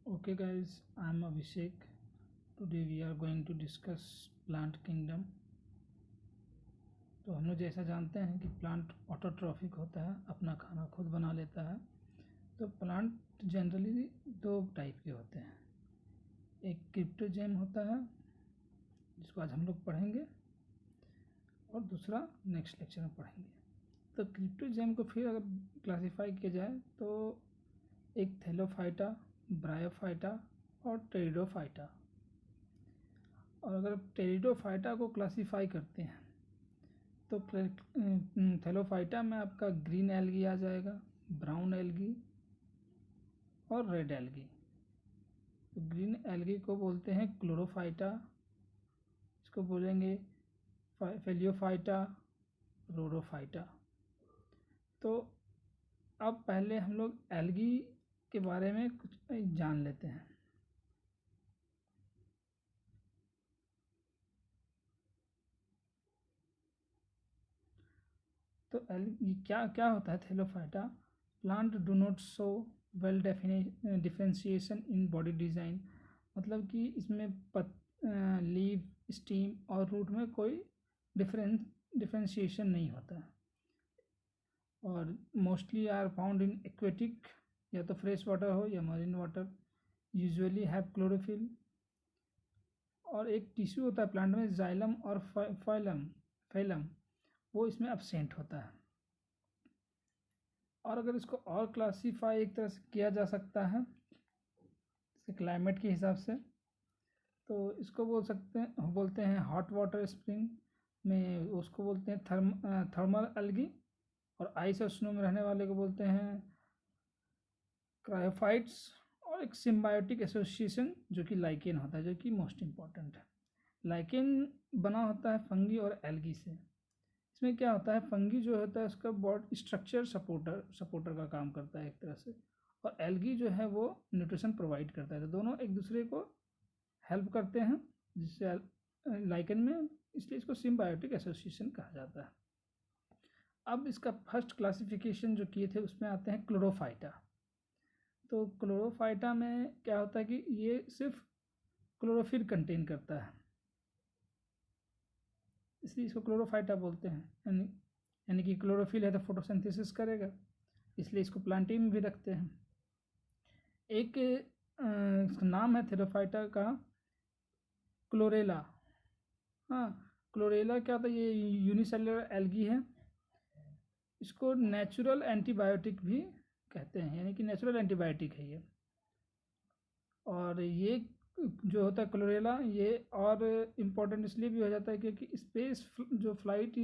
Okay guys, I am Abhishek. Today we are going to discuss plant kingdom. तो हम लोग जैसा जानते हैं कि प्लांट ऑटोट्रॉफिक होता है, अपना खाना खुद बना लेता है। तो प्लांट जनरली दो टाइप के होते हैं, एक क्रिप्टोजेम होता है जिसको आज हम लोग पढ़ेंगे और दूसरा नेक्स्ट लेक्चर में पढ़ेंगे। तो क्रिप्टोजेम को फिर अगर क्लासीफाई किया जाए तो एक थैलोफाइटा, ब्रायोफाइटा और टेरिडोफाइटा। और अगर टेरिडोफाइटा को क्लासीफाई करते हैं तो थैलोफाइटा में आपका ग्रीन एल्गी आ जाएगा, ब्राउन एल्गी और रेड एल्गी। तो ग्रीन एल्गी को बोलते हैं क्लोरोफाइटा, इसको बोलेंगे फेलियोफाइटा, रोडोफाइटा। तो अब पहले हम लोग एल्गी के बारे में कुछ जान लेते हैं। तो क्या क्या होता है Thallophyta? Plant do not show well differentiation in body design, मतलब कि इसमें लीव, स्टीम और रूट में कोई डिफरेंशिएशन नहीं होता है। और mostly are found in aquatic, या तो फ्रेश वाटर हो या marine water, usually have chlorophyll. और एक टिश्यू होता है प्लांट में, जाइलम और फाइलम, वो इसमें एब्सेंट होता है। और अगर इसको और क्लासीफाई एक तरह से किया जा सकता है जैसे क्लाइमेट के हिसाब से, तो इसको बोलते हैं हॉट वाटर स्प्रिंग में उसको बोलते हैं थर्मल एल्गी, और आइस और स्नो में रहने वाले को बोलते हैं क्रायोफाइट्स। और एक सिम्बायोटिक एसोसिएशन जो कि लाइकेन होता है, जो कि मोस्ट इम्पॉर्टेंट है। लाइकेन बना होता है फंगी और एल्गी से। इसमें क्या होता है, फंगी जो होता है उसका बॉडी स्ट्रक्चर सपोर्टर का काम करता है एक तरह से, और एल्गी जो है वो न्यूट्रिशन प्रोवाइड करता है। तो दोनों एक दूसरे को हेल्प करते हैं जिससे लाइकेन में, इसलिए इसको सिम्बायोटिक एसोसिएशन कहा जाता है। अब इसका फर्स्ट क्लासिफिकेशन जो किए थे उसमें आते हैं क्लोरोफाइटा। तो क्लोरोफाइटा में क्या होता है कि ये सिर्फ क्लोरोफिल कंटेन करता है, इसलिए इसको क्लोरोफाइटा बोलते हैं। यानी कि क्लोरोफिल है तो फोटोसिंथेसिस करेगा, इसलिए इसको प्लांटी में भी रखते हैं। एक इसका नाम है थैलोफाइटा का क्लोरेला। हाँ, क्लोरेला क्या होता है, ये यूनिसेलुलर एल्गी है। इसको नेचुरल एंटीबायोटिक भी कहते हैं, यानी कि नेचुरल एंटीबायोटिक है ये। और ये जो होता है क्लोरेला, ये और इम्पोर्टेंट इसलिए भी हो जाता है क्योंकि स्पेस जो फ्लाइट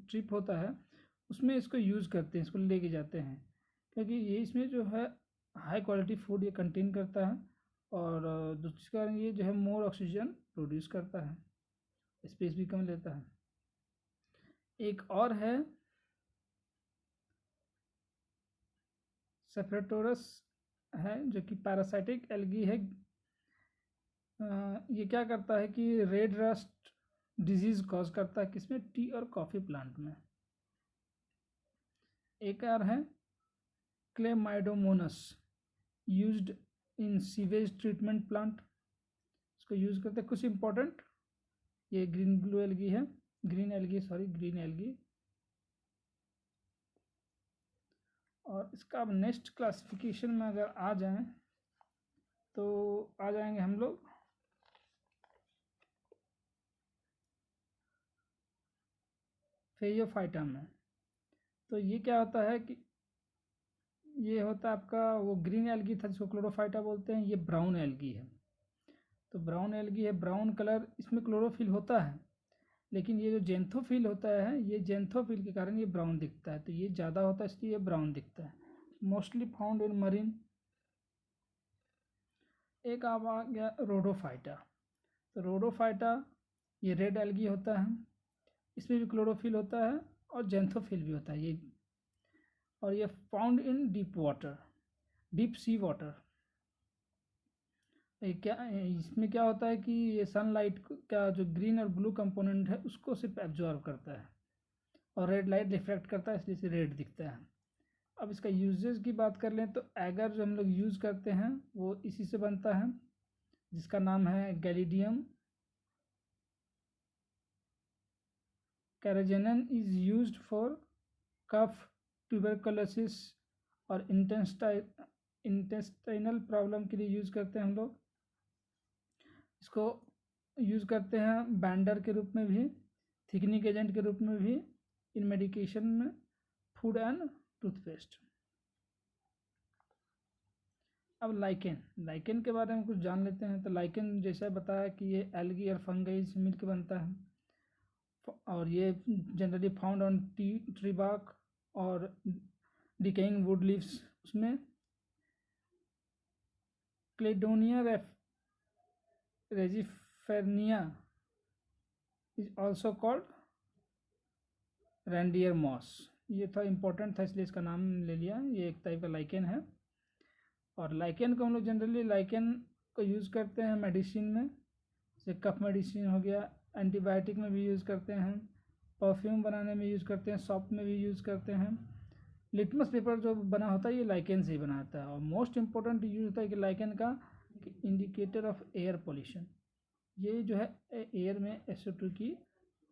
ट्रिप होता है उसमें इसको यूज़ करते हैं, इसको लेके जाते हैं, क्योंकि ये इसमें जो है हाई क्वालिटी फूड ये कंटेन करता है, और दूसरे कारण ये जो है मोर ऑक्सीजन प्रोड्यूस करता है, स्पेस भी कम लेता है। एक और है सेफ्रेटोरस है, जो कि पैरासाइटिक एल्गी है। ये क्या करता है कि रेड रस्ट डिजीज कॉज करता है, किसमें, टी और कॉफ़ी प्लांट में। एक और है Chlamydomonas, used in sewage treatment plant, इसको यूज करते हैं। कुछ इंपॉर्टेंट, ये ग्रीन एल्गी। और इसका अब नेक्स्ट क्लासिफिकेशन में अगर आ जाएं तो आ जाएंगे हम लोग फेयोफाइटा में। तो ये क्या होता है कि ये होता है आपका वो ग्रीन एल्गी था जिसको क्लोरोफाइटा बोलते हैं, ये ब्राउन एल्गी है। तो ब्राउन एल्गी है, ब्राउन कलर, इसमें क्लोरोफिल होता है, लेकिन ये जो जेंथोफिल होता है, ये जेंथोफिल के कारण ये ब्राउन दिखता है। तो ये ज़्यादा होता है इसलिए ये ब्राउन दिखता है, मोस्टली फाउंड इन मरीन। एक अब आ गया रोडोफाइटा। तो रोडोफाइटा ये रेड एल्गी होता है, इसमें भी क्लोरोफिल होता है और जेंथोफिल भी होता है ये, और ये found in deep sea water. इसमें क्या होता है कि ये सनलाइट का जो ग्रीन और ब्लू कंपोनेंट है उसको सिर्फ एब्जॉर्व करता है, और रेड लाइट रिफ्लेक्ट करता है, इसलिए रेड दिखता है। अब इसका यूजेस की बात कर लें तो एगर जो हम लोग यूज़ करते हैं वो इसी से बनता है, जिसका नाम है gelidium carrageenan is used for cough, tuberculosis और इंटेस्टाइनल प्रॉब्लम के लिए यूज़ करते हैं हम लोग। इसको यूज़ करते हैं बैंडर के रूप में भी, थिकनिंग एजेंट के रूप में भी, इन मेडिकेशन में, फूड एंड टूथपेस्ट। अब लाइकेन के बारे में कुछ जान लेते हैं। तो लाइकेन जैसा बताया कि ये एल्गी और फंगई से मिलकर बनता है, और ये generally found on tree bark और डिकेइंग वुड लीव्स। उसमें cladonia rangiferina is also called reindeer moss. ये था इम्पोर्टेंट था इसलिए इसका नाम ले लिया। ये एक टाइप का लाइकेन है, और लाइकेन को हम लोग जनरली लाइकेन को यूज़ करते हैं मेडिसिन में, जैसे कफ मेडिसिन हो गया, एंटीबायोटिक में भी यूज़ करते हैं, परफ्यूम बनाने में यूज़ करते हैं, सॉप में भी यूज़ करते हैं। लिटमस पेपर जो बना होता है ये लाइकेन से ही बना होता है। और मोस्ट इम्पोर्टेंट यूज होता है कि लाइकेन का इंडिकेटर ऑफ एयर पोल्यूशन, ये जो है एयर में SO2 की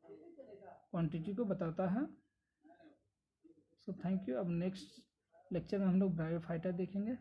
क्वांटिटी को बताता है। So thank you. अब नेक्स्ट लेक्चर में हम लोग ब्रायोफाइटा देखेंगे।